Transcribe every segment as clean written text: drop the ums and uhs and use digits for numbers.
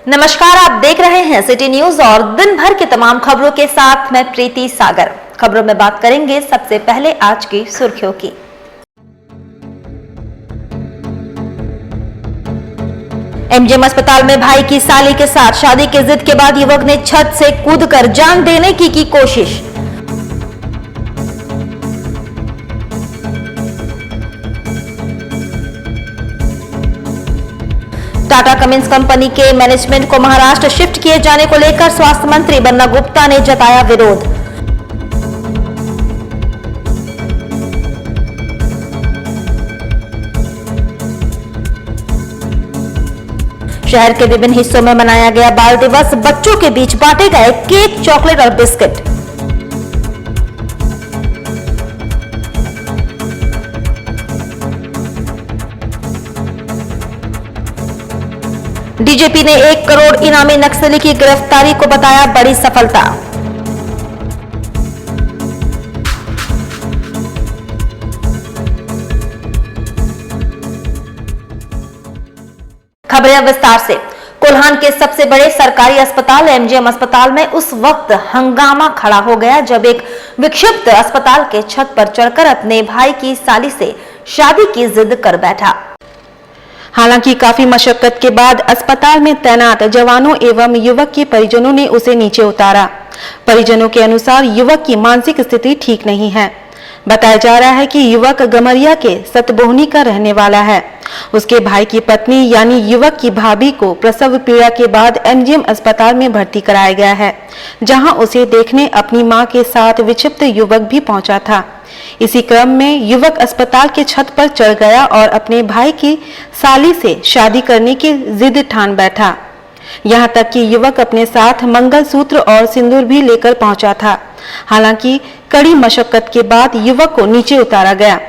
नमस्कार, आप देख रहे हैं सिटी न्यूज और दिन भर की तमाम खबरों के साथ मैं प्रीति सागर। खबरों में बात करेंगे सबसे पहले आज की सुर्खियों की। एमजीएम अस्पताल में भाई की साली के साथ शादी की जिद के बाद युवक ने छत से कूदकर जान देने की कोशिश। टाटा कमिंस कंपनी के मैनेजमेंट को महाराष्ट्र शिफ्ट किए जाने को लेकर स्वास्थ्य मंत्री बन्ना गुप्ता ने जताया विरोध। शहर के विभिन्न हिस्सों में मनाया गया बाल दिवस, बच्चों के बीच बांटे गए केक, चॉकलेट और बिस्किट। डीजीपी ने 1 करोड़ इनामी नक्सली की गिरफ्तारी को बताया बड़ी सफलता। खबरें विस्तार से। कोल्हान के सबसे बड़े सरकारी अस्पताल एमजीएम अस्पताल में उस वक्त हंगामा खड़ा हो गया जब एक विक्षिप्त अस्पताल के छत पर चढ़कर अपने भाई की साली से शादी की जिद कर बैठा। हालांकि काफी मशक्कत के बाद अस्पताल में तैनात जवानों एवं युवक के परिजनों ने उसे नीचे उतारा। परिजनों के अनुसार युवक की मानसिक स्थिति ठीक नहीं है। बताया जा रहा है कि युवक गमरिया के सतबोहनी का रहने वाला है। उसके भाई की पत्नी यानी युवक की भाभी को प्रसव पीड़ा के बाद एमजीएम अस्पताल में भर्ती कराया गया है, जहां उसे देखने अपनी मां के साथ विक्षिप्त युवक भी पहुंचा था। इसी क्रम में युवक अस्पताल के छत पर चढ़ गया और अपने भाई की साली से शादी करने की जिद ठान बैठा। यहां तक कि युवक अपने साथ मंगलसूत्र और सिंदूर भी लेकर पहुंचा था। हालांकि कड़ी मशक्कत के बाद युवक को नीचे उतारा गया।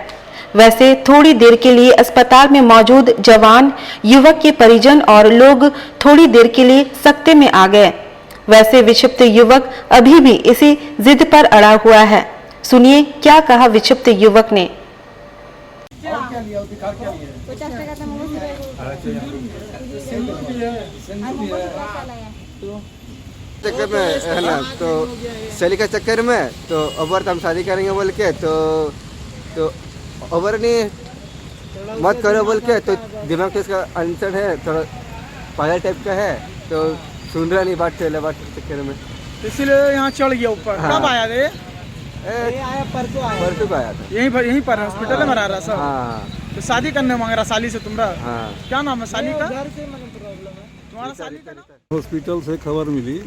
वैसे थोड़ी देर के लिए अस्पताल में मौजूद जवान, युवक के परिजन और लोग थोड़ी देर के लिए सकते में आ गए। वैसे विक्षिप्त युवक अभी भी इसी जिद पर अड़ा हुआ है। सुनिए क्या कहा विक्षिप्त युवक ने। चक्कर में है ना, तो सैली का चक्कर में तो अबर हम शादी करेंगे बोल के तो अबर नहीं मत करो बोल के, तो दिमाग में इसका अनसन है, थोड़ा पागल टाइप का है, तो सुन रहा नहीं बात चक्कर में, इसीलिए यहाँ चढ़ गया ऊपर। हाँ। कब आया थे? परसों आया था। यहीं पर हॉस्पिटल में रह रहा सब। हाँ। तो शादी करने मांग रहा साली से तुम्हारा। हाँ। क्या नाम है साली का? तुम्हारा साली का नाम? हॉस्पिटल से खबर मिली,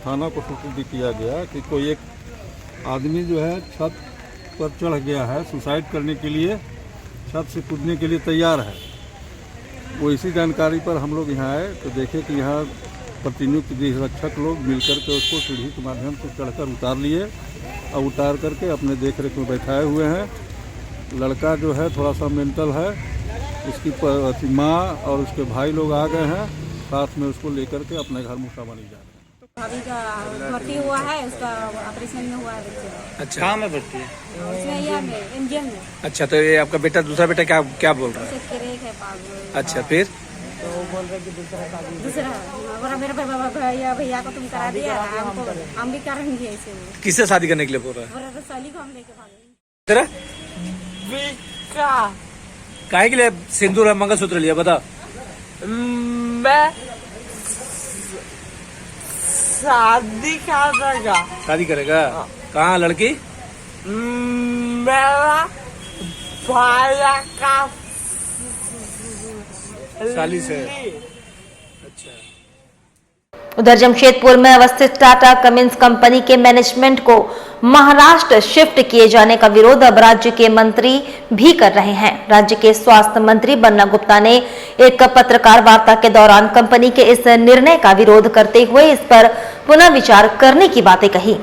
थाना को सूचित किया गया कि कोई एक आदमी जो है छत पर चढ़ गया है, सुसाइड करने के लिए छत से कूदने के लिए तैयार है। वो इसी जानकारी पर हम लोग यहाँ आए तो देखे कि यहाँ प्रतिनियुक्त रक्षक लोग मिलकर के उसको सीढ़ी के माध्यम से चढ़कर उतार लिए और उतार करके अपने देख रेख में बैठाए हुए हैं। लड़का जो है थोड़ा सा मेंटल है, उसकी माँ और उसके भाई लोग आ गए हैं, साथ में उसको लेकर के अपने घर मुसाबनी जा रहे हैं। भाभी का भर्ती हुआ है, उसका ऑपरेशन में हुआ है बच्चे। अच्छा, कहाँ में भर्ती है? उसमें यहाँ में एमजीएम में। अच्छा, तो ये आपका बेटा दूसरा बेटा क्या बोल रहा है? उससे क्रेक है पागल। अच्छा, फिर तो वो बोल रहे कि दूसरा मेरे भैया को तुम करा दिया, हम भी करेंगे ऐसे। किससे शादी करने के लिए बोल रहा है? बोल रहा साली को हम लेके भागेंगे। तेरा काहे के लिए सिंदूर और मंगलसूत्र लिया बता? मैं शादी करेगा? कहाँ लड़की? मेरा भाया का साली से। अच्छा। उधर जमशेदपुर में अवस्थित टाटा कमिंस कंपनी के मैनेजमेंट को महाराष्ट्र शिफ्ट किए जाने का विरोध अब राज्य के मंत्री भी कर रहे हैं। राज्य के स्वास्थ्य मंत्री बन्ना गुप्ता ने एक पत्रकार वार्ता के दौरान कंपनी के इस निर्णय का विरोध करते हुए इस पर पुनः विचार करने की बातें कही।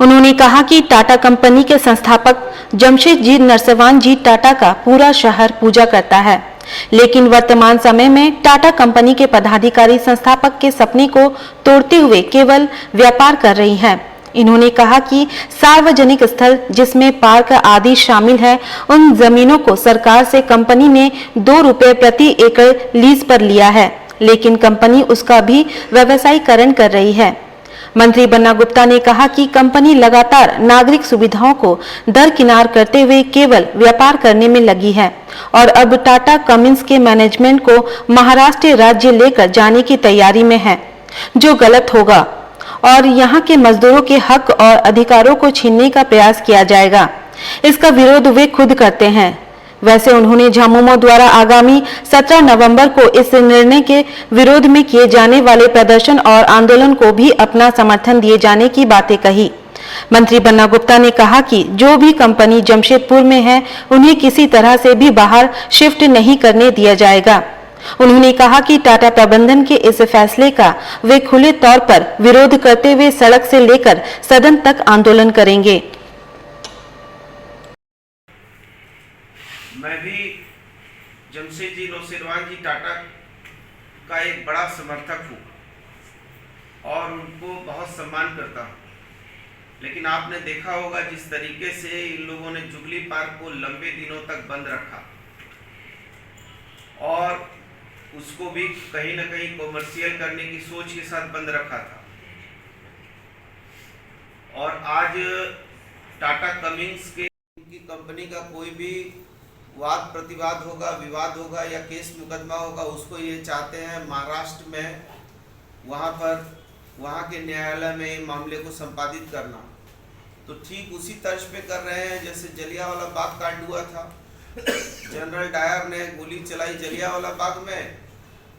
उन्होंने कहा कि टाटा कंपनी के संस्थापक जमशेदजी नरसवान जी टाटा का पूरा शहर पूजा करता है, लेकिन वर्तमान समय में टाटा कंपनी के पदाधिकारी संस्थापक के सपने को तोड़ते हुए केवल व्यापार कर रही हैं। इन्होंने कहा कि सार्वजनिक स्थल जिसमें पार्क आदि शामिल है, उन जमीनों को सरकार से कंपनी ने ₹2 प्रति एकड़ लीज पर लिया है। लेकिन कंपनी उसका भी व्यवसायीकरण कर रही है। मंत्री बन्ना गुप्ता ने कहा कि कंपनी लगातार नागरिक सुविधाओं को दरकिनार करते हुए केवल व्यापार करने में लगी है और अब टाटा कमिंस के मैनेजमेंट को महाराष्ट्र राज्य लेकर जाने की तैयारी में है, जो गलत होगा और यहाँ के मजदूरों के हक और अधिकारों को छीनने का प्रयास किया जाएगा। इसका विरोध वे खुद करते हैं। वैसे उन्होंने झामुमो द्वारा आगामी 17 नवंबर को इस निर्णय के विरोध में किए जाने वाले प्रदर्शन और आंदोलन को भी अपना समर्थन दिए जाने की बातें कही। मंत्री बन्ना गुप्ता ने कहा कि जो भी कंपनी जमशेदपुर में है उन्हें किसी तरह से भी बाहर शिफ्ट नहीं करने दिया जाएगा। उन्होंने कहा कि टाटा प्रबंधन के इस फैसले का वे खुले तौर पर विरोध करते हुए सड़क से लेकर सदन तक आंदोलन करेंगे। मैं भी जमशेदजी नौशेरवान जी टाटा का एक बड़ा समर्थक हूँ और उनको बहुत सम्मान करता हूँ, लेकिन आपने देखा होगा जिस तरीके से इन लोगों ने जुबली पार्क को लंबे दिनों तक बंद रखा और उसको भी कहीं ना कहीं कॉमर्शियल करने की सोच के साथ बंद रखा था। और आज टाटा कमिंस के उनकी कंपनी का कोई भी वाद प्रतिवाद होगा, विवाद होगा या केस मुकदमा होगा, उसको ये चाहते हैं महाराष्ट्र में वहाँ के न्यायालय में मामले को संपादित करना। तो ठीक उसी तर्ज पे कर रहे हैं जैसे जलियांवाला बाग कांड हुआ था। जनरल डायर ने गोली चलाई जलियांवाला बाग में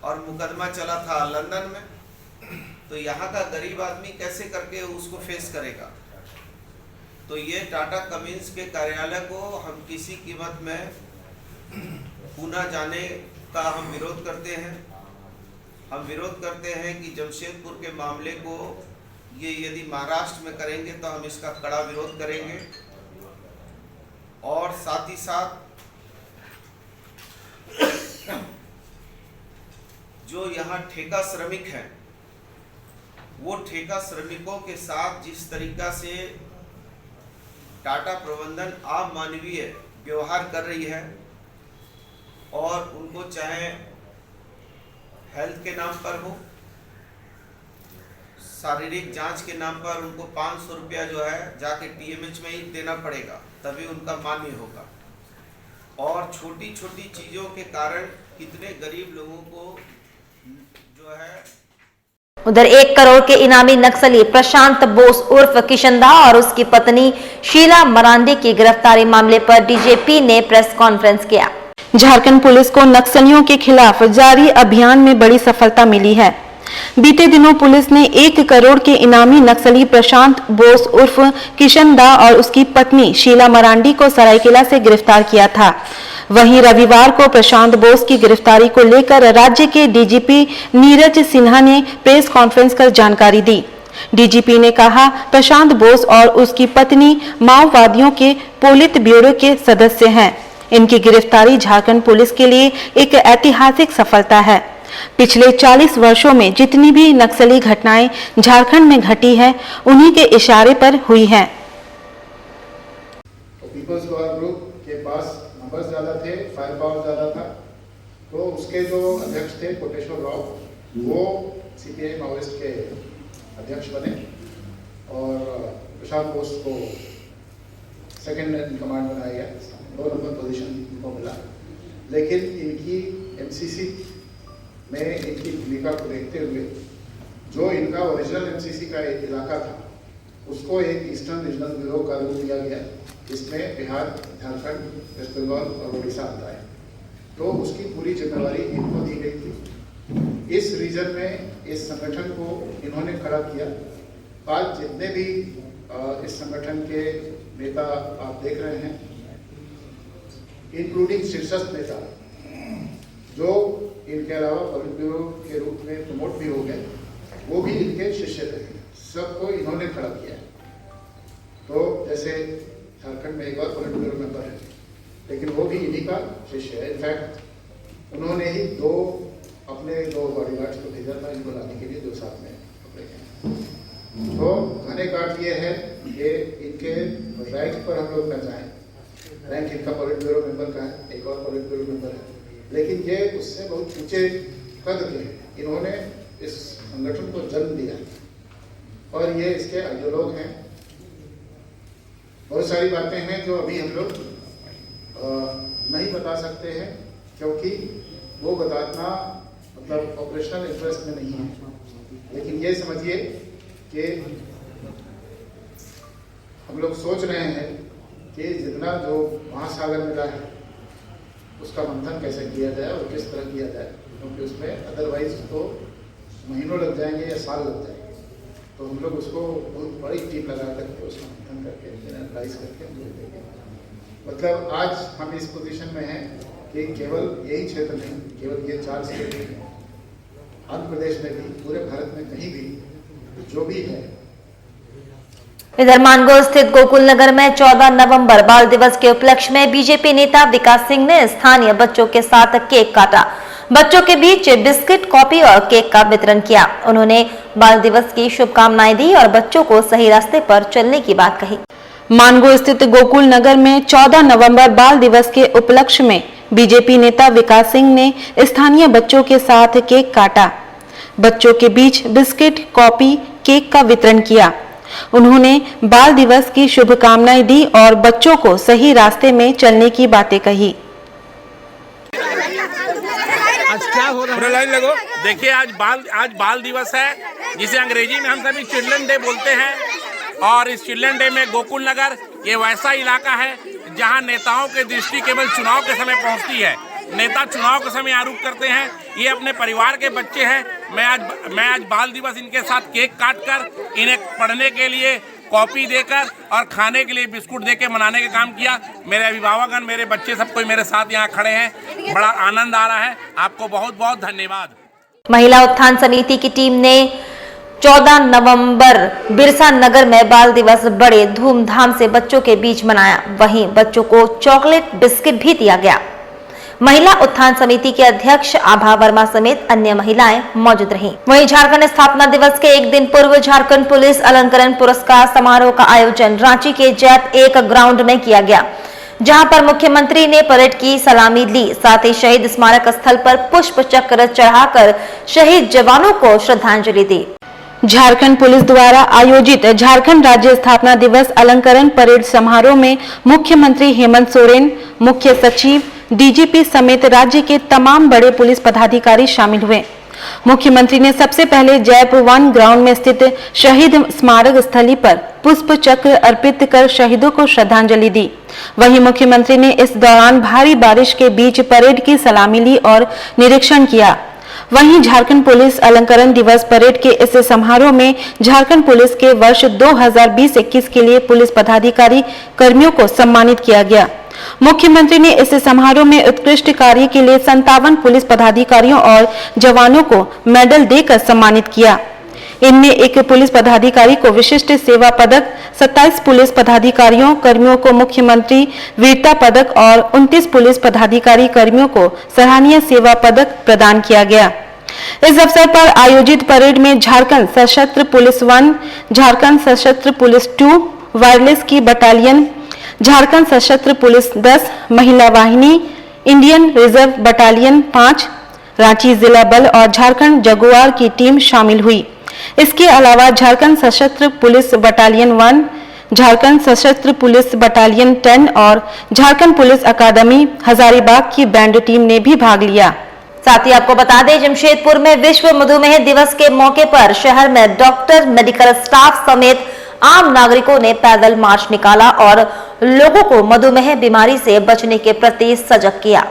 और मुकदमा चला था लंदन में। तो यहाँ का गरीब आदमी कैसे करके उसको फेस करेगा। तो ये टाटा कमिंस के कार्यालय को हम किसी कीमत में पुनः जाने का हम विरोध करते हैं। हम विरोध करते हैं कि जमशेदपुर के मामले को ये यदि महाराष्ट्र में करेंगे तो हम इसका कड़ा विरोध करेंगे। और साथ ही साथ जो यहाँ ठेका श्रमिक हैं, वो ठेका श्रमिकों के साथ जिस तरीका से टाटा प्रबंधन अमानवीय व्यवहार कर रही है और उनको चाहे हेल्थ के नाम पर हो, शारीरिक जांच के नाम पर उनको 500 रुपया जो है जाके टीएमएच में ही देना पड़ेगा, तभी उनका मान्य होगा। और छोटी छोटी चीज़ों के कारण कितने गरीब लोगों को जो है। उधर 1 करोड़ के इनामी नक्सली प्रशांत बोस उर्फ किशनदा और उसकी पत्नी शीला मरांडी की गिरफ्तारी मामले पर डीजीपी ने प्रेस कॉन्फ्रेंस किया। झारखंड पुलिस को नक्सलियों के खिलाफ जारी अभियान में बड़ी सफलता मिली है। बीते दिनों पुलिस ने 1 करोड़ के इनामी नक्सली प्रशांत बोस उर्फ किशनदा और उसकी पत्नी शीला मरांडी को सरायकेला से गिरफ्तार किया था। वहीं रविवार को प्रशांत बोस की गिरफ्तारी को लेकर राज्य के डीजीपी नीरज सिन्हा ने प्रेस कॉन्फ्रेंस कर जानकारी दी। डीजीपी ने कहा, प्रशांत बोस और उसकी पत्नी माओवादियों के पोलित ब्यूरो के सदस्य हैं। इनकी गिरफ्तारी झारखंड पुलिस के लिए एक ऐतिहासिक सफलता है। पिछले 40 वर्षों में जितनी भी नक्सली घटनाएं झारखंड में घटी है, उन्हीं के इशारे पर हुई हैं। पीपल्स वॉर ग्रुप के पास नंबर्स ज़्यादा थे, फायर पावर ज़्यादा था, तो उसके जो अध्यक्ष थे कोटेश्वर राव, वो सीपीआई माओइस्ट के अध्यक्ष बने और प्रशांत बोस को सेकंड इन कमांड बनाया गया। 2 नंबर पोजीशन इनको मिला। लेकिन इनकी एमसीसी में इनकी भूमिका को देखते हुए जो इनका ओरिजिनल एमसीसी का इलाका था, उसको एक ईस्टर्न रीजनल ब्यूरो का रूप दिया गया। इसमें बिहार, झारखंड, वेस्ट बंगाल और उड़ीसा आता है। तो उसकी पूरी जिम्मेवारी इनको दी गई थी। इस रीजन में इस संगठन को इन्होंने खड़ा किया। आज जितने भी इस संगठन के नेता आप देख रहे हैं, इंक्लूडिंग शीर्षस्थ नेता जो इनके अलावा पॉलिट ब्यूरो के रूप में प्रमोट भी हो गए, वो भी इनके शिष्य थे। सबको इन्होंने खड़ा किया। तो जैसे झारखंड में एक और पॉलिट ब्यूरो मेंबर है, लेकिन वो भी इन्हीं का शिष्य है। इनफैक्ट उन्होंने ही अपने दो बॉडीगार्ड्स को भेजा था इनको लाने के लिए, जो साथ में पकड़े गए। तो कहने का अर्थ ये है कि इनके रैंक पर हम लोग न जाएं। रैंक इनका पॉलिट ब्यूरो मेंबर का है, एक और पॉलिट ब्यूरो मेंबर है, लेकिन ये उससे बहुत ऊंचे पद के हैं। इन्होंने इस संगठन को जन्म दिया और ये इसके आइडियोलॉग हैं। बहुत सारी बातें हैं जो अभी हम लोग नहीं बता सकते हैं, क्योंकि वो बताना मतलब ऑपरेशनल इंटरेस्ट में नहीं है। लेकिन ये समझिए कि हम लोग सोच रहे हैं कि जितना जो महासागर मिला है उसका मंथन कैसे किया जाए और किस तरह किया जाए, क्योंकि उसमें अदरवाइज तो महीनों लग जाएंगे या साल लग जाएंगे। तो हम लोग उसको बहुत बड़ी टीम लगा करके उसका मंथन करके एनालाइज करके हम लोग देखेंगे। मतलब आज हम इस पोजीशन में हैं कि केवल यही क्षेत्र नहीं, केवल ये 4 स्टेट नहीं, आंध्र प्रदेश में भी, पूरे भारत में कहीं भी जो भी है। इधर मानगो स्थित गोकुल नगर में 14 नवंबर बाल दिवस के उपलक्ष्य में बीजेपी नेता विकास सिंह ने स्थानीय बच्चों के साथ केक काटा। बच्चों के बीच बिस्किट, कॉफी और केक का वितरण किया। उन्होंने बाल दिवस की शुभकामनाएं दी और बच्चों को सही रास्ते पर चलने की बात कही। मानगो स्थित गोकुल नगर में 14 नवंबर बाल दिवस के उपलक्ष्य में बीजेपी नेता विकास सिंह ने स्थानीय बच्चों के साथ केक काटा। बच्चों के बीच बिस्किट, कॉफी, केक का वितरण किया। उन्होंने बाल दिवस की शुभकामनाएं दी और बच्चों को सही रास्ते में चलने की बातें कही। आज क्या हो रहा है? लाइन लगो। देखिए आज बाल दिवस है, जिसे अंग्रेजी में हम सभी चिल्ड्रन डे बोलते हैं। और इस चिल्ड्रन डे में गोकुल नगर ये वैसा इलाका है जहां नेताओं की दृष्टि केवल चुनाव के समय पहुंचती है। नेता चुनाव के समय आरोप करते हैं। ये अपने परिवार के बच्चे हैं। मैं आज बाल दिवस इनके साथ केक काटकर इन्हें पढ़ने के लिए कॉपी देकर और खाने के लिए बिस्कुट देकर मनाने का काम किया। मेरे अभिभावकगण, मेरे बच्चे, सब कोई मेरे साथ यहाँ खड़े हैं। बड़ा आनंद आ रहा है। आपको बहुत बहुत धन्यवाद। महिला उत्थान समिति की टीम ने 14 नवंबर बिरसा नगर में बाल दिवस बड़े धूमधाम से बच्चों के बीच मनाया। वहीं बच्चों को चॉकलेट, बिस्किट भी दिया गया। महिला उत्थान समिति के अध्यक्ष आभा वर्मा समेत अन्य महिलाएं मौजूद रहीं। वहीं झारखंड स्थापना दिवस के एक दिन पूर्व झारखंड पुलिस अलंकरण पुरस्कार समारोह का आयोजन रांची के जैप 1 ग्राउंड में किया गया, जहां पर मुख्यमंत्री ने परेड की सलामी ली। साथ ही शहीद स्मारक स्थल पर पुष्प चक्र चढ़ाकर शहीद जवानों को श्रद्धांजलि दी। झारखंड पुलिस द्वारा आयोजित झारखंड राज्य स्थापना दिवस अलंकरण परेड समारोह में मुख्यमंत्री हेमंत सोरेन, मुख्य सचिव, डीजीपी समेत राज्य के तमाम बड़े पुलिस पदाधिकारी शामिल हुए। मुख्यमंत्री ने सबसे पहले जैप 1 ग्राउंड में स्थित शहीद स्मारक स्थली पर पुष्प चक्र अर्पित कर शहीदों को श्रद्धांजलि दी। वहीं मुख्यमंत्री ने इस दौरान भारी बारिश के बीच परेड की सलामी ली और निरीक्षण किया। वहीं झारखंड पुलिस अलंकरण दिवस परेड के इस समारोह में झारखंड पुलिस के वर्ष 2020-21 के लिए पुलिस पदाधिकारी कर्मियों को सम्मानित किया गया। मुख्यमंत्री ने इस समारोह में उत्कृष्ट कार्य के लिए 57 पुलिस पदाधिकारियों और जवानों को मेडल देकर सम्मानित किया। इनमें एक पुलिस पदाधिकारी को विशिष्ट सेवा पदक, 27 पुलिस पदाधिकारियों कर्मियों को मुख्यमंत्री वीरता पदक और 29 पुलिस पदाधिकारी कर्मियों को सराहनीय सेवा पदक प्रदान किया गया। इस अवसर पर आयोजित परेड में झारखंड सशस्त्र पुलिस 1, झारखंड सशस्त्र पुलिस 2, वायरलेस की बटालियन, झारखंड सशस्त्र पुलिस 10, महिला वाहिनी, इंडियन रिजर्व बटालियन 5, रांची जिला बल और झारखंड जगुआर की टीम शामिल हुई। इसके अलावा झारखंड सशस्त्र पुलिस बटालियन 1, झारखंड सशस्त्र पुलिस बटालियन 10 और झारखंड पुलिस अकादमी हजारीबाग की बैंड टीम ने भी भाग लिया। साथ ही आपको बता दें, जमशेदपुर में विश्व मधुमेह दिवस के मौके पर शहर में डॉक्टर, मेडिकल स्टाफ समेत आम नागरिकों ने पैदल मार्च निकाला और लोगों को मधुमेह बीमारी से बचने के प्रति सजग किया।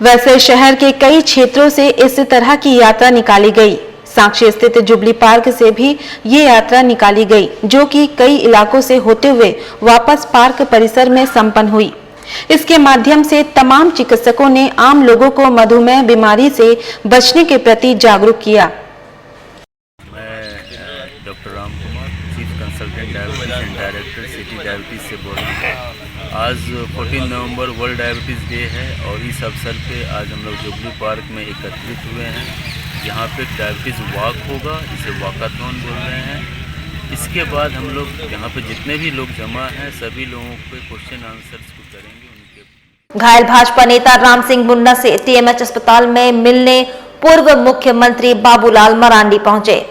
वैसे शहर के कई क्षेत्रों से इस तरह की यात्रा निकाली गई। साक्षी स्थित जुबली पार्क से भी ये यात्रा निकाली गई, जो कि कई इलाकों से होते हुए वापस पार्क परिसर में संपन्न हुई। इसके माध्यम से तमाम चिकित्सकों ने आम लोगों को मधुमेह बीमारी से बचने के प्रति जागरूक किया। मैं doctor Ram Kumar, chief consultant diabetes and director city diabetes से बोल रहा हूँ। आज 14 नवंबर वर्ल्ड डायबिटीज़ डे है और इस अवसर पे आज हम लोग जुबली पार्क में एकत्रित हुए हैं। यहाँ पे डायबिटीज़ वॉक होगा, इसे वॉकाथॉन बोल रहे हैं। इसके बाद हम लोग यहाँ पे जितने भी लोग जमा हैं सभी लोगों पे क्वेश्चन आंसर्स को करेंगे। उनके घायल भाजपा नेता राम सिंह मुन्ना से टीएमएच अस्पताल में मिलने पूर्व मुख्यमंत्री बाबूलाल मरांडी पहुंचे।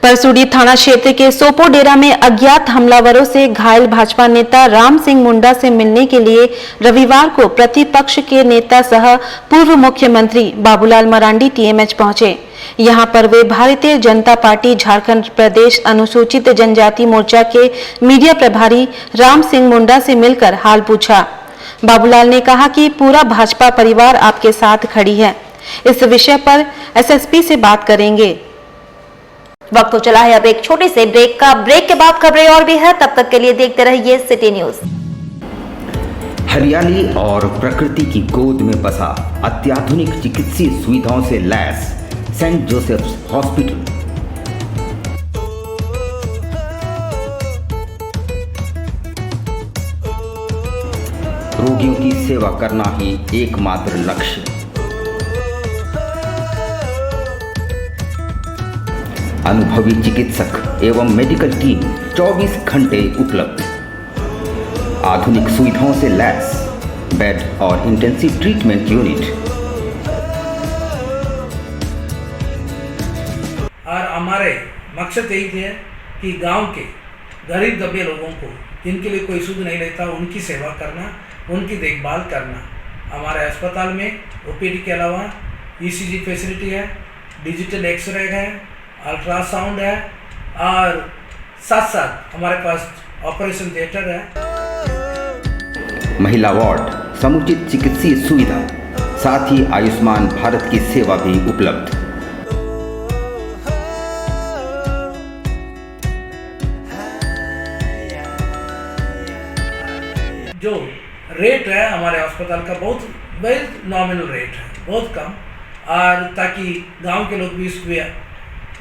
परसुडी थाना क्षेत्र के सोपोडेरा में अज्ञात हमलावरों से घायल भाजपा नेता राम सिंह मुंडा से मिलने के लिए रविवार को प्रतिपक्ष के नेता सह पूर्व मुख्यमंत्री बाबूलाल मरांडी टीएमएच पहुंचे। यहां पर वे भारतीय जनता पार्टी झारखंड प्रदेश अनुसूचित जनजाति मोर्चा के मीडिया प्रभारी राम सिंह मुंडा से मिलकर हाल पूछा। बाबूलाल ने कहा कि पूरा भाजपा परिवार आपके साथ खड़ी है। इस विषय पर एसएसपी से बात करेंगे। वक्त तो चला है अब एक छोटे से ब्रेक का। ब्रेक के बाद खबरें और भी है, तब तक के लिए देखते रहिए सिटी न्यूज। हरियाली और प्रकृति की गोद में बसा अत्याधुनिक चिकित्सीय सुविधाओं से लैस सेंट जोसेफ्स हॉस्पिटल। रोगियों की सेवा करना ही एकमात्र लक्ष्य। अनुभवी चिकित्सक एवं मेडिकल टीम 24 घंटे उपलब्ध। आधुनिक सुविधाओं से लैस बेड और इंटेंसिव ट्रीटमेंट यूनिट। और हमारे मकसद यही है कि गांव के गरीब दबे लोगों को जिनके लिए कोई सुध नहीं रहता उनकी सेवा करना, उनकी देखभाल करना। हमारे अस्पताल में ओपीडी के अलावा ईसीजी फैसिलिटी है, डिजिटल एक्सरे है, अल्ट्रासाउंड है और साथ साथ हमारे पास ऑपरेशन थिएटर है। महिला वार्ड, समुचित चिकित्सीय सुविधा, साथ ही आयुष्मान भारत की सेवा भी उपलब्ध। जो रेट है हमारे अस्पताल का बहुत नॉमिनल रेट है, बहुत कम, और ताकि गांव के लोग भी इसको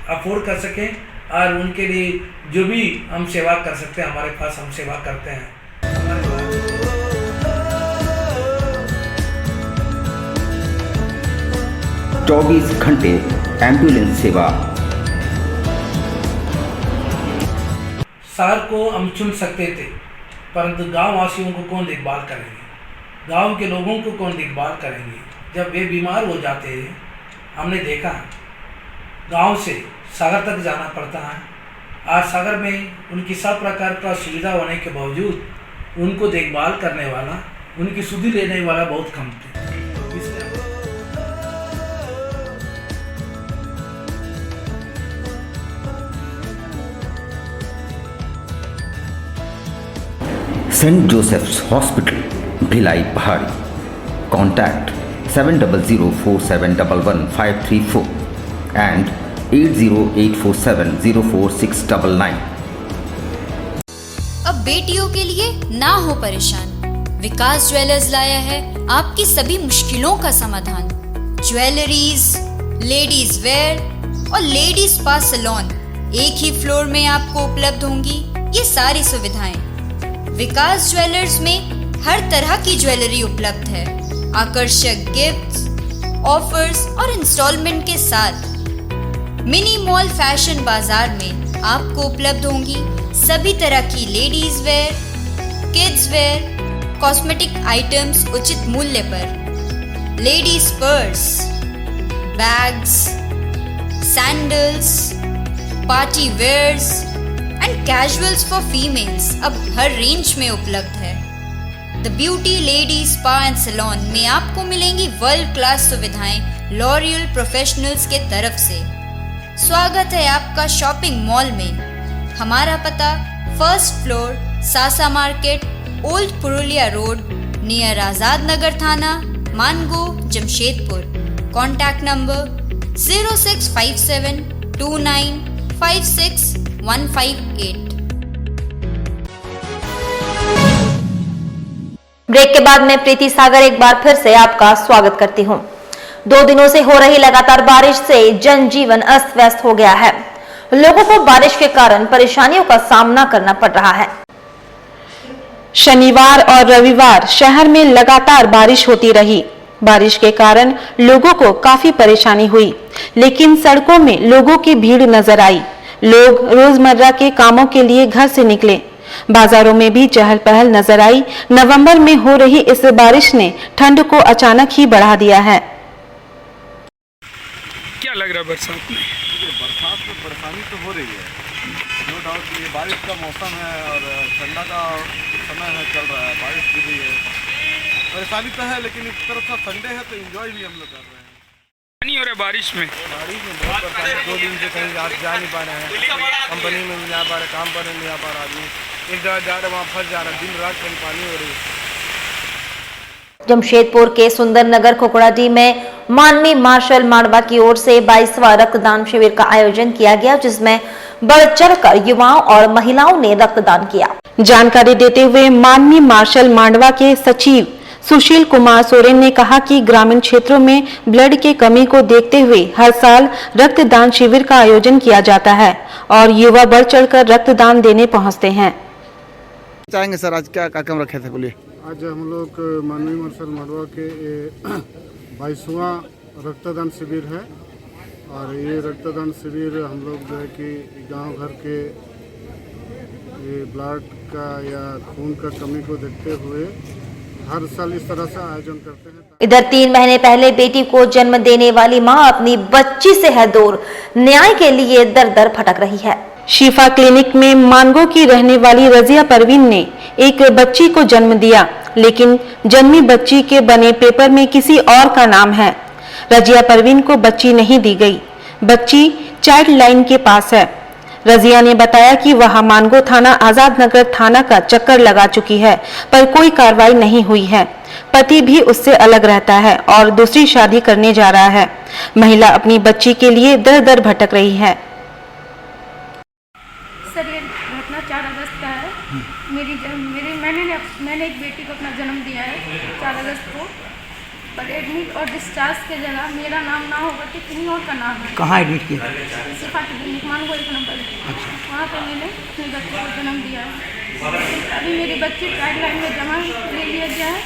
अफोर्ड कर सकें और उनके लिए जो भी हम सेवा कर सकते हैं हमारे पास हम सेवा करते हैं। 24 घंटे एम्बुलेंस सेवा। शहर को हम चुन सकते थे, परंतु गांव वासियों को कौन देखभाल करेंगे, गांव के लोगों को कौन देखभाल करेंगे जब वे बीमार हो जाते हैं। हमने देखा गांव से सागर तक जाना पड़ता है और सागर में उनकी सब प्रकार का सुविधा होने के बावजूद उनको देखभाल करने वाला, उनकी सुधि लेने वाला बहुत कम थे। सेंट जोसेफ्स हॉस्पिटल, भिलाई पहाड़ी। Contact 7004711534 and 8084704699। अब बेटियों के लिए ना हो परेशान, विकास ज्वेलर्स लाया है आपकी सभी मुश्किलों का समाधान। ज्वेलरीज, लेडीज वेयर और लेडीज स्पा सैलून एक ही फ्लोर में आपको उपलब्ध होंगी ये सारी सुविधाएं। विकास ज्वेलर्स में हर तरह की ज्वेलरी उपलब्ध है। आकर्षक गिफ्ट्स, ऑफर्स और इंस्टॉलमेंट के साथ मिनी मॉल फैशन बाजार में आपको उपलब्ध होंगी सभी तरह की ladies wear, kids wear, cosmetic items उचित मूल्य पर। Ladies purse, bags, sandals, party wears and casuals for females अब हर रेंज में उपलब्ध है। The beauty ladies spa and salon में आपको मिलेंगी वर्ल्ड क्लास सुविधाएं लॉरियल प्रोफेशनल्स के तरफ से। स्वागत है आपका शॉपिंग मॉल में। हमारा पता फर्स्ट फ्लोर, सासा market, old Purulia road, near Azad Nagar थाना, Mango, Jamshedpur. Contact number 06572956 break के बाद मैं प्रीति सागर एक बार फिर से आपका स्वागत करती हूं। 2 दिनों से हो रही लगातार बारिश से जनजीवन अस्त व्यस्त हो गया है। लोगों को बारिश के कारण परेशानियों का सामना करना पड़ रहा है। शनिवार और रविवार शहर में लगातार बारिश होती रही। बारिश के कारण लोगों को काफी परेशानी हुई, लेकिन सड़कों में लोगों की भीड़ नजर आई। लोग रोजमर्रा के कामों के लिए घर से निकले। बाजारों में भी चहल पहल नजर आई। नवंबर में हो रही इस बारिश ने ठंड को अचानक ही बढ़ा दिया है। रहा बरसात में? बरसात में परेशानी तो हो रही है, नो डाउट। ये बारिश का मौसम है और ठंडा का समय है, चल रहा है, बारिश भी रही है, परेशानी तो है, लेकिन एक तरफ से संडे है तो एंजॉय भी हम लोग कर रहे हैं। नहीं हो रहा बारिश में? बारिश में बहुत परेशानी, 2 दिन से कहीं जा नहीं पा रहे हैं, कंपनी में नहीं जा पा रहे, काम पर नहीं जा पा रहा आदमी, एक जगह जा रहे वहाँ फंस जा रहा है, दिन रात कहीं पानी हो रही है। जमशेदपुर के सुंदरनगर खोखड़ाडीह में माननीय मार्शल मांडवा की ओर से 22वां रक्तदान शिविर का आयोजन किया गया, जिसमें बढ़ चढ़कर युवाओं और महिलाओं ने रक्तदान किया। जानकारी देते हुए माननीय मार्शल मांडवा के सचिव सुशील कुमार सोरेन ने कहा कि ग्रामीण क्षेत्रों में ब्लड की कमी को देखते हुए हर साल रक्तदान शिविर का आयोजन किया जाता है और युवा बढ़ चढ़कर रक्तदान देने पहुंचते हैं। चाहेंगे सर, आज क्या कार्यक्रम रखे थे, बोलिए। आज हम लोग माननीय मार्शल मांडवा के 22वां रक्तदान शिविर है और ये रक्तदान शिविर हम लोग जो है कि गांव घर के ये ब्लड का या खून का कमी को देखते हुए हर साल इस तरह से आयोजन करते हैं। इधर 3 महीने पहले बेटी को जन्म देने वाली मां अपनी बच्ची से है दूर, न्याय के लिए दर दर भटक रही है। शिफा क्लिनिक में मानगो की रहने वाली रजिया परवीन ने एक बच्ची को जन्म दिया, लेकिन जन्मी बच्ची के बने पेपर में किसी और का नाम है। रजिया परवीन को बच्ची नहीं दी गई, बच्ची चाइल्ड लाइन के पास है। रजिया ने बताया कि वह मानगो थाना आजाद नगर थाना का चक्कर लगा चुकी है, पर कोई कार्रवाई नहीं हुई है। पति भी उससे अलग रहता है और दूसरी शादी करने जा रहा है। महिला अपनी बच्ची के लिए दर दर भटक रही है। सर ये घटना 4 अगस्त का है। मैंने एक बेटी को अपना जन्म दिया है 4 अगस्त को, पर एडमिट और डिस्चार्ज के जगह मेरा नाम ना होगा कि किन्हीं और का नाम है। कहाँ एडमिट किया? शिफा क्लिनिक मानगो 1 नंबर। अच्छा। वहाँ पर मैंने अपने बच्चे को जन्म दिया है। अभी मेरी बच्ची चाइल्ड लाइन में जमा ले लिया गया है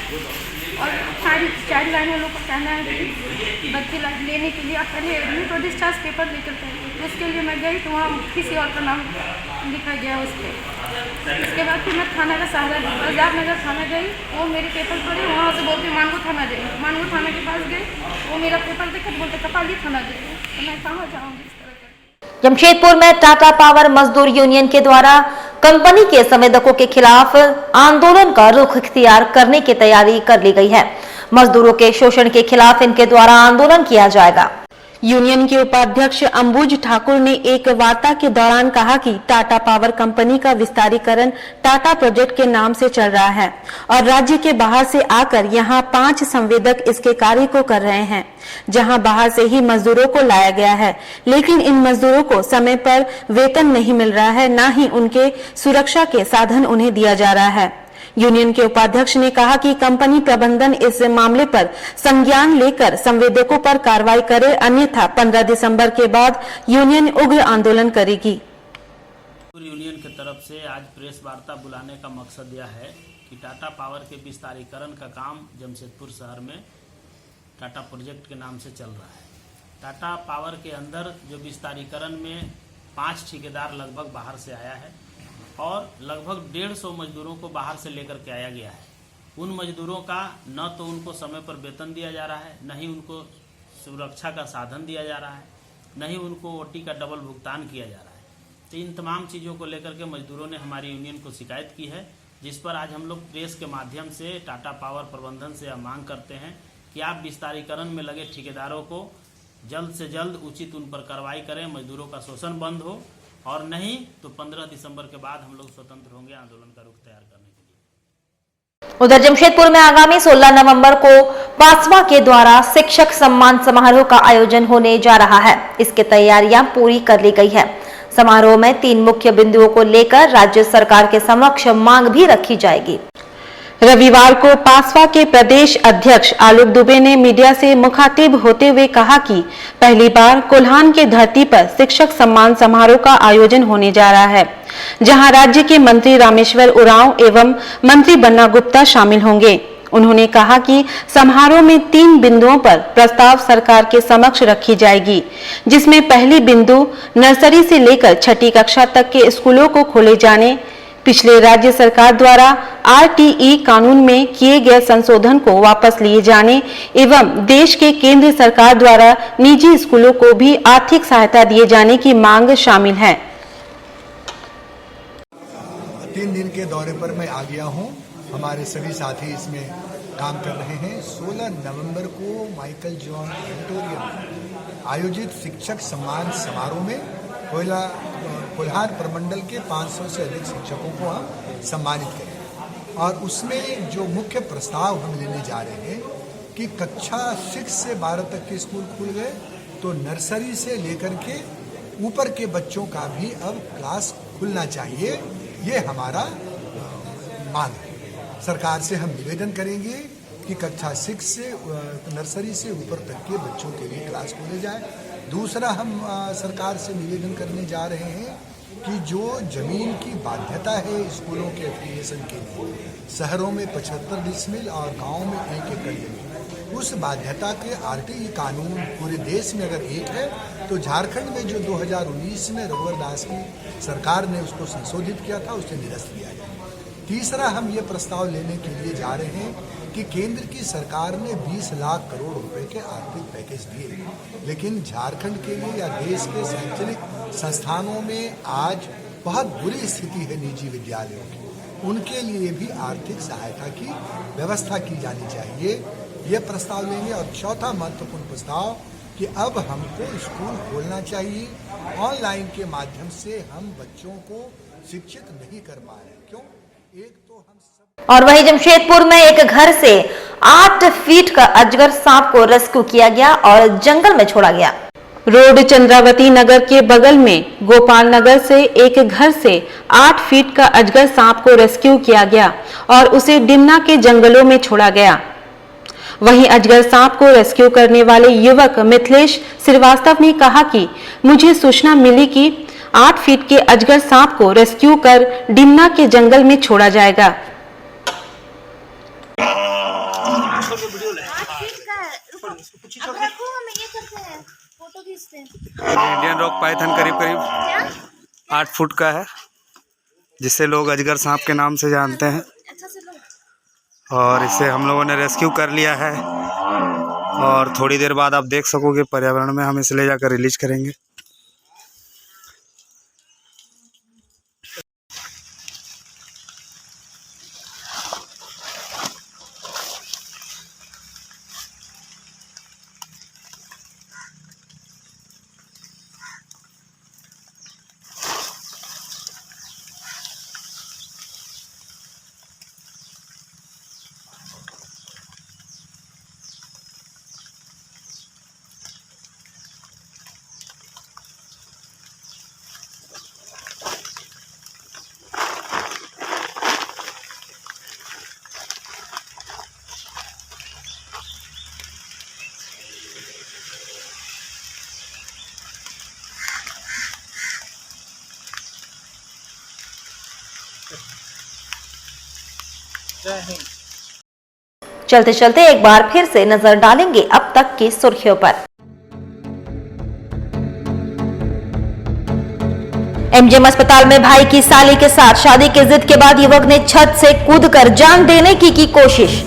और चाइल्ड लाइन वालों का कहना है कि बच्चे लेने के लिए आप पहले एडमिट और डिस्चार्ज पेपर लेकर गए। उसके लिए मैं गई तो वहाँ किसी और का नाम लिखा गया उस पर। इसके बाद फिर मैं थाना का सहारा ली, आजाद नगर थाना गई, वो मेरे पेपर पढ़े, वहाँ से बोलते मानगो थाना जाइए। मानगो थाना के पास गए, वो मेरा पेपर देखा, बोलते कपाली थाना जाइए। तो मैं कहाँ जाऊँगी इस तरह का। जमशेदपुर में टाटा पावर मजदूर यूनियन के द्वारा कंपनी के संवेदकों के खिलाफ आंदोलन का रुख इख्तियार करने की तैयारी कर ली गई है। मजदूरों के शोषण के खिलाफ इनके द्वारा आंदोलन किया जाएगा। यूनियन के उपाध्यक्ष अंबुज ठाकुर ने एक वार्ता के दौरान कहा कि टाटा पावर कंपनी का विस्तारीकरण टाटा प्रोजेक्ट के नाम से चल रहा है और राज्य के बाहर से आकर यहां 5 संवेदक इसके कार्य को कर रहे हैं, जहां बाहर से ही मजदूरों को लाया गया है, लेकिन इन मजदूरों को समय पर वेतन नहीं मिल रहा है, न ही उनके सुरक्षा के साधन उन्हें दिया जा रहा है। यूनियन के उपाध्यक्ष ने कहा कि कंपनी प्रबंधन इस मामले पर संज्ञान लेकर संवेदकों पर कार्रवाई करे, अन्यथा 15 दिसंबर के बाद यूनियन उग्र आंदोलन करेगी। यूनियन की तरफ से आज प्रेस वार्ता बुलाने का मकसद यह है कि टाटा पावर के विस्तारीकरण का काम जमशेदपुर शहर में टाटा प्रोजेक्ट के नाम से चल रहा है। टाटा पावर के अंदर जो विस्तारीकरण में 5 ठेकेदार लगभग बाहर से आया है और लगभग 150 मजदूरों को बाहर से लेकर के आया गया है। उन मजदूरों का न तो उनको समय पर वेतन दिया जा रहा है, न ही उनको सुरक्षा का साधन दिया जा रहा है, न ही उनको ओटी का डबल भुगतान किया जा रहा है। तो इन तमाम चीज़ों को लेकर के मजदूरों ने हमारी यूनियन को शिकायत की है, जिस पर आज हम लोग प्रेस के माध्यम से टाटा पावर प्रबंधन से मांग करते हैं कि आप विस्तारीकरण में लगे ठेकेदारों को जल्द से जल्द उचित उन पर कार्रवाई करें, मजदूरों का शोषण बंद हो, और नहीं तो 15 दिसंबर के बाद हम लोग स्वतंत्र होंगे आंदोलन का रुख तैयार करने के लिए। उधर जमशेदपुर में आगामी 16 नवंबर को पासवा के द्वारा शिक्षक सम्मान समारोह का आयोजन होने जा रहा है। इसकी तैयारियां पूरी कर ली गई है। समारोह में 3 मुख्य बिंदुओं को लेकर राज्य सरकार के समक्ष मांग भी रखी जाएगी। रविवार को पासवा के प्रदेश अध्यक्ष आलोक दुबे ने मीडिया से मुखातिब होते हुए कहा कि पहली बार कोल्हान के धरती पर शिक्षक सम्मान समारोह का आयोजन होने जा रहा है, जहां राज्य के मंत्री रामेश्वर उरांव एवं मंत्री बन्ना गुप्ता शामिल होंगे। उन्होंने कहा कि समारोह में 3 बिंदुओं पर प्रस्ताव सरकार के समक्ष रखी जाएगी, जिसमें पहली बिंदु नर्सरी से लेकर 6ठी कक्षा तक के स्कूलों को खोले जाने, पिछले राज्य सरकार द्वारा RTE कानून में किए गए संशोधन को वापस लिए जाने एवं देश के केंद्र सरकार द्वारा निजी स्कूलों को भी आर्थिक सहायता दिए जाने की मांग शामिल है। 3 दिन के दौरे पर मैं आ गया हूं। हमारे सभी साथी इसमें काम कर रहे हैं। 16 नवंबर को माइकल जॉन ऑडिटोरियम में आयोजित शिक्षक सम्मान समारोह में कोल्हान प्रमंडल के 500 से अधिक शिक्षकों को हम सम्मानित करेंगे और उसमें जो मुख्य प्रस्ताव हम लेने जा रहे हैं कि कक्षा 6 से 12 तक के स्कूल खुल गए तो नर्सरी से लेकर के ऊपर के बच्चों का भी अब क्लास खुलना चाहिए। ये हमारा मांग है। सरकार से हम निवेदन करेंगे कि कक्षा 6 से नर्सरी से ऊपर तक के बच्चों के लिए क्लास खोले जाए। दूसरा हम सरकार से निवेदन करने जा रहे हैं कि जो जमीन की बाध्यता है स्कूलों के एफिलिएशन के लिए, शहरों में 75 डिसमिल और गाँव में 1 एकड़ जमीन, उस बाध्यता के RTE कानून पूरे देश में अगर एक है तो झारखंड में जो 2019 में रघुवर दास की सरकार ने उसको संशोधित किया था उसे निरस्त किया जाए। तीसरा हम ये प्रस्ताव लेने के लिए जा रहे हैं कि केंद्र की सरकार ने 20 लाख करोड़ रुपए के आर्थिक पैकेज दिए, लेकिन झारखंड के लिए या देश के शैक्षणिक संस्थानों में आज बहुत बुरी स्थिति है निजी विद्यालयों की, उनके लिए भी आर्थिक सहायता की व्यवस्था की जानी चाहिए। ये प्रस्ताव लेंगे। और चौथा महत्वपूर्ण प्रस्ताव कि अब हमको स्कूल खोलना चाहिए। ऑनलाइन के माध्यम से हम बच्चों को शिक्षित नहीं कर पा रहे। क्यों? एक तो हम सब। और वहीं जमशेदपुर में एक घर से 8 फीट का अजगर सांप को रेस्क्यू किया गया और जंगल में छोड़ा गया। रोड चंद्रावती नगर के बगल में गोपाल नगर से एक घर से 8 फीट का अजगर सांप को रेस्क्यू किया गया और उसे डिमना के जंगलों में छोड़ा गया। वहीं अजगर सांप को रेस्क्यू करने वाले युवक मिथिलेश श्रीवास्तव ने कहा कि मुझे सूचना मिली कि 8 फीट के अजगर सांप को रेस्क्यू कर डिमना के जंगल में छोड़ा जाएगा। इंडियन रॉक पाइथन करीब 8 फुट का है, जिसे लोग अजगर सांप के नाम से जानते हैं और इसे हम लोगों ने रेस्क्यू कर लिया है और थोड़ी देर बाद आप देख सकोगे पर्यावरण में हम इसे ले जाकर रिलीज करेंगे। चलते चलते एक बार फिर से नजर डालेंगे अब तक की सुर्खियों पर। MGM अस्पताल में भाई की साली के साथ शादी की जिद के बाद युवक ने छत से कूदकर जान देने की कोशिश।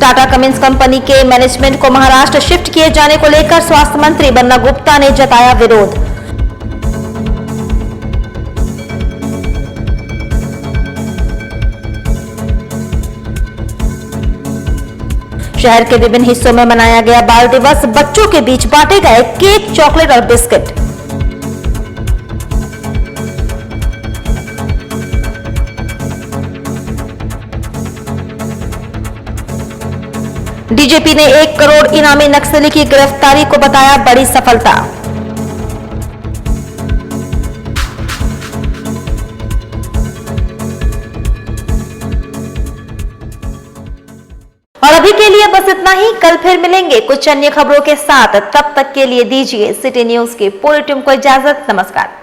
टाटा कमिंस कंपनी के मैनेजमेंट को महाराष्ट्र शिफ्ट किए जाने को लेकर स्वास्थ्य मंत्री बन्ना गुप्ता ने जताया विरोध। शहर के विभिन्न हिस्सों में मनाया गया बाल दिवस, बच्चों के बीच बांटे गए केक, चॉकलेट और बिस्किट। डीजीपी ने 1 करोड़ इनामी नक्सली की गिरफ्तारी को बताया बड़ी सफलता। और अभी के लिए बस इतना ही। कल फिर मिलेंगे कुछ अन्य खबरों के साथ। तब तक के लिए दीजिए सिटी न्यूज की पूरी टीम को इजाजत। नमस्कार।